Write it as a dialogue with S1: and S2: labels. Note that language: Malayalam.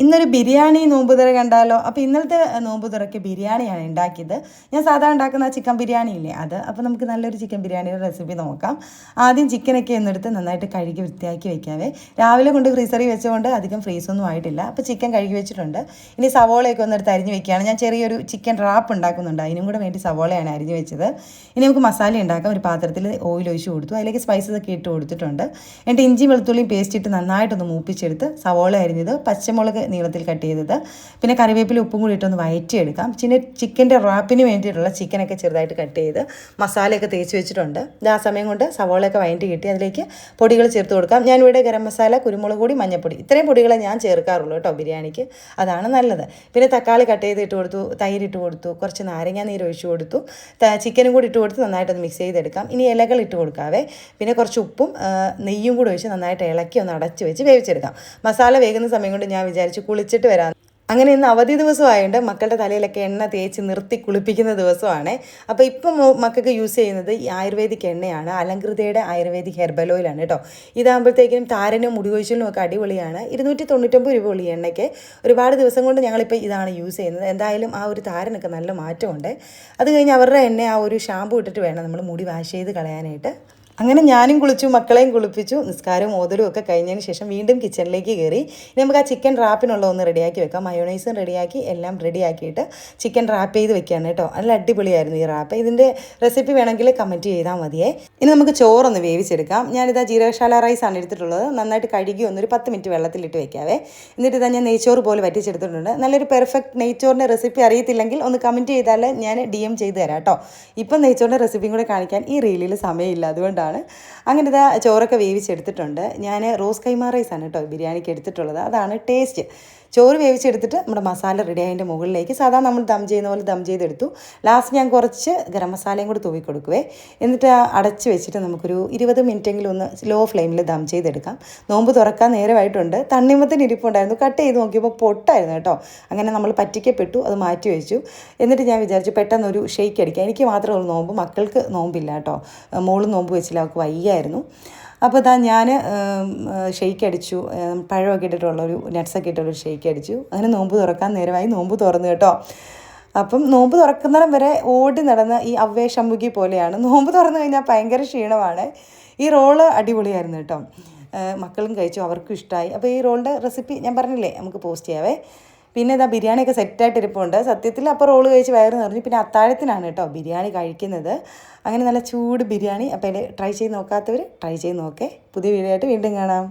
S1: ഇന്നൊരു ബിരിയാണി നോമ്പുതുറ കണ്ടാലോ? അപ്പോൾ ഇന്നലത്തെ നോമ്പുതുറയ്ക്ക് ബിരിയാണിയാണ് ഉണ്ടാക്കിയത്. ഞാൻ സാധാരണ ഉണ്ടാക്കുന്ന ചിക്കൻ ബിരിയാണി ഇല്ലേ അത്. അപ്പോൾ നമുക്ക് നല്ലൊരു ചിക്കൻ ബിരിയാണിയുടെ റെസിപ്പി നോക്കാം. ആദ്യം ചിക്കനൊക്കെ ഒന്നെടുത്ത് നന്നായിട്ട് കഴുകി വൃത്തിയാക്കി വെക്കാവേ. രാവിലെ കൊണ്ട് ഫ്രീസറിൽ വെച്ചുകൊണ്ട് അധികം ഫ്രീസൊന്നും ആയിട്ടില്ല. അപ്പോൾ ചിക്കൻ കഴുകി വെച്ചിട്ടുണ്ട്. ഇനി സവോളയൊക്കെ ഒന്നെടുത്ത് അരിഞ്ഞ് വെക്കുകയാണ്. ഞാൻ ചെറിയൊരു ചിക്കൻ റാപ്പ് ഉണ്ടാക്കുന്നുണ്ട്. അതിനും കൂടെ വേണ്ടി സവോളയാണ് അരിഞ്ഞ് വെച്ചത്. ഇനി നമുക്ക് മസാല ഉണ്ടാക്കാം. ഒരു പാത്രത്തിൽ ഓയിൽ ഒഴിച്ച് കൊടുത്തു. അതിലേക്ക് സ്പൈസസ് ഒക്കെ ഇട്ട് കൊടുത്തിട്ടുണ്ട്. എന്നിട്ട് ഇഞ്ചി വെളുത്തുള്ളിയും പേസ്റ്റ് ഇട്ട് നന്നായിട്ടൊന്ന് മൂപ്പിച്ചെടുത്ത് സവോള അരിഞ്ഞത്, പച്ചമുളക് നീളത്തിൽ കട്ട് ചെയ്തത്, പിന്നെ കറിവേപ്പില ഉപ്പും കൂടി ഇട്ടൊന്ന് വഴറ്റിയെടുക്കാം. പിന്നെ ചിക്കൻ്റെ റാപ്പിന് വേണ്ടിയിട്ടുള്ള ചിക്കനൊക്കെ ചെറുതായിട്ട് കട്ട് ചെയ്ത് മസാലയൊക്കെ തേച്ച് വെച്ചിട്ടുണ്ട്. ആ സമയം കൊണ്ട് സവോളയൊക്കെ വഴറ്റി കിട്ടി അതിലേക്ക് പൊടികൾ ചേർത്ത് കൊടുക്കാം. ഞാനിവിടെ ഗരം മസാല, കുരുമുളക് പൊടി, മഞ്ഞൾപ്പൊടി ഇത്രയും പൊടികളെ ഞാൻ ചേർക്കാറുള്ളൂ കേട്ടോ ബിരിയാണിക്ക്. അതാണ് നല്ലത്. പിന്നെ തക്കാളി കട്ട് ചെയ്ത് ഇട്ട് കൊടുത്തു, തൈര് ഇട്ട് കൊടുത്തു, കുറച്ച് നാരങ്ങ നീര് ഒഴിച്ച് കൊടുത്തു, ചിക്കനും കൂടി ഇട്ട് കൊടുത്ത് നന്നായിട്ടൊന്ന് മിക്സ് ചെയ്തെടുക്കാം. ഇനി ഇലകൾ ഇട്ട് കൊടുക്കാവേ. പിന്നെ കുറച്ച് ഉപ്പും നെയ്യും കൂടി ഒഴിച്ച് നന്നായിട്ട് ഇളക്കി ഒന്ന് അടച്ച് വെച്ച് വേവിച്ചെടുക്കാം. മസാല വേകുന്ന സമയം കൊണ്ട് ഞാൻ വിചാരിച്ചു കുളിച്ചിട്ട് വരാം. അങ്ങനെ ഇന്ന് അവധി ദിവസമായതുകൊണ്ട് മക്കളുടെ തലയിലൊക്കെ എണ്ണ തേച്ച് നിർത്തി കുളിപ്പിക്കുന്ന ദിവസമാണ്. അപ്പോൾ ഇപ്പം മക്കൾക്ക് യൂസ് ചെയ്യുന്നത് ഈ ആയുർവേദിക് എണ്ണയാണ്. അലങ്കൃതയുടെ ആയുർവേദിക് ഹെർബൽ ഓയിലാണ് കേട്ടോ. ഇതാകുമ്പോഴത്തേക്കും താരനും മുടി കൊഴിച്ചിലിനും ഒക്കെ അടിപൊളിയാണ്. 299 രൂപ ഉള്ളൂ ഈ എണ്ണയ്ക്ക്. ഒരുപാട് ദിവസം കൊണ്ട് ഞങ്ങളിപ്പോൾ ഇതാണ് യൂസ് ചെയ്യുന്നത്. എന്തായാലും ആ ഒരു താരനൊക്കെ നല്ല മാറ്റമുണ്ട്. അത് കഴിഞ്ഞ് അവരുടെ എണ്ണ ആ ഒരു ഷാമ്പു ഇട്ടിട്ട് വേണം നമ്മൾ മുടി വാഷ് ചെയ്ത് കളയാനായിട്ട്. അങ്ങനെ ഞാനും കുളിച്ചു, മക്കളെയും കുളിപ്പിച്ചു. നിസ്കാരവും ഓതലും ഒക്കെ കഴിഞ്ഞതിന് ശേഷം വീണ്ടും കിച്ചണിലേക്ക് കയറി. ഇനി നമുക്ക് ആ ചിക്കൻ റാപ്പിനുള്ള ഒന്ന് റെഡിയാക്കി വെക്കാം. മയോണൈസും റെഡിയാക്കി എല്ലാം റെഡിയാക്കിയിട്ട് ചിക്കൻ റാപ്പ് ചെയ്ത് വെക്കുകയാണ് കേട്ടോ. നല്ല അടിപൊളിയായിരുന്നു ഈ റാപ്പ്. ഇതിൻ്റെ റെസിപ്പി വേണമെങ്കിൽ കമൻറ്റ് ചെയ്താൽ മതിയേ. ഇനി നമുക്ക് ചോറൊന്ന് വേവിച്ചെടുക്കാം. ഞാനിതാ ജീരകശാല റൈസാണ് എടുത്തിട്ടുള്ളത്. നന്നായിട്ട് കഴുകി ഒന്നൊരു 10 മിനിറ്റ് വെള്ളത്തിലിട്ട് വെക്കാവേ. എന്നിട്ട് ഇതാ ഞാൻ നെയ്ച്ചോറ് പോലെ വറ്റിച്ചെടുത്തിട്ടുണ്ട്. നല്ലൊരു പെർഫെക്റ്റ് നെയ്ച്ചോറിൻ്റെ റെസിപ്പി അറിയത്തില്ലെങ്കിൽ ഒന്ന് കമൻറ്റ് ചെയ്താൽ ഞാൻ DM ചെയ്ത് തരാം കേട്ടോ. ഇപ്പം നെയ്ച്ചോറിൻ്റെ റെസിപ്പിയും കൂടെ കാണിക്കാൻ ഈ റീലിൽ സമയമില്ല, അതുകൊണ്ടാണ്. അങ്ങനെ ഇതാ ചോറൊക്കെ വേവിച്ചെടുത്തിട്ടുണ്ട്. ഞാൻ റോസ് കൈമാ റൈസാണ് കേട്ടോ ബിരിയാണിക്ക് എടുത്തിട്ടുള്ളത്. അതാണ് ടേസ്റ്റ്. ചോറ് വേവിച്ചെടുത്തിട്ട് നമ്മുടെ മസാല റെഡി ആയതിൻ്റെ മുകളിലേക്ക് സാധാരണ നമ്മൾ ദം ചെയ്യുന്ന പോലെ ദം ചെയ്തെടുത്തു. ലാസ്റ്റ് ഞാൻ കുറച്ച് ഗരം മസാലയും കൂടി തൂവി കൊടുക്കുവേ. എന്നിട്ട് അടച്ച് വെച്ചിട്ട് നമുക്കൊരു 20 മിനിറ്റെങ്കിലും ഒന്ന് ലോ ഫ്ലെയിമിൽ ദം ചെയ്തെടുക്കാം. നോമ്പ് തുറക്കാൻ നേരമായിട്ടുണ്ട്. തണ്ണിമത്തൻ ഇരിപ്പുണ്ടായിരുന്നു, കട്ട് ചെയ്ത് നോക്കിയപ്പോൾ പൊട്ടായിരുന്നു കേട്ടോ. അങ്ങനെ നമ്മൾ പറ്റിക്കപ്പെട്ടു, അത് മാറ്റി വെച്ചു. എന്നിട്ട് ഞാൻ വിചാരിച്ചു പെട്ടെന്നൊരു ഷെയ്ക്ക് അടിക്കാം. എനിക്ക് മാത്രമേ ഉള്ളൂ നോമ്പ്, മക്കൾക്ക് നോമ്പില്ല കേട്ടോ. മോളും നോമ്പ് വെച്ചില്ല, അവൾക്ക് വയ്യായിരുന്നു. അപ്പോൾ ഇതാ ഞാൻ ഷെയ്ക്ക് അടിച്ചു. പഴമൊക്കെ ഇട്ടിട്ടുള്ളൊരു നട്ട്സൊക്കെ ഇട്ടുള്ളൊരു ഷെയ്ക്ക് അടിച്ചു. അങ്ങനെ നോമ്പ് തുറക്കാൻ നേരമായി. നോമ്പ് തുറന്നു കേട്ടോ. അപ്പം നോമ്പ് തുറക്കുന്നിടം വരെ ഓടി നടന്ന ഈ അവ്വേ ഷമ്മുഖി പോലെയാണ്. നോമ്പ് തുറന്നു കഴിഞ്ഞാൽ ഭയങ്കര ക്ഷീണമാണ്. ഈ റോള് അടിപൊളിയായിരുന്നു കേട്ടോ. മക്കളും കഴിച്ചു, അവർക്കും ഇഷ്ടമായി. അപ്പോൾ ഈ റോളിൻ്റെ റെസിപ്പി ഞാൻ പറഞ്ഞില്ലേ, നമുക്ക് പോസ്റ്റ് ചെയ്യാവേ. പിന്നെ ഇതാ ബിരിയാണിയൊക്കെ സെറ്റായിട്ട് ഇരിപ്പുണ്ട്. സത്യത്തിൽ അപ്പോൾ റോള് കഴിച്ച് വയറ് നിറഞ്ഞു. പിന്നെ അത്താഴത്തിനാണ് കേട്ടോ ബിരിയാണി കഴിക്കുന്നത്. അങ്ങനെ നല്ല ചൂട് ബിരിയാണി. അപ്പോൾ ട്രൈ ചെയ്ത് നോക്കാത്തവർ ട്രൈ ചെയ്ത് നോക്കേ. പുതിയ വീഡിയോ ആയിട്ട് വീണ്ടും കാണാം.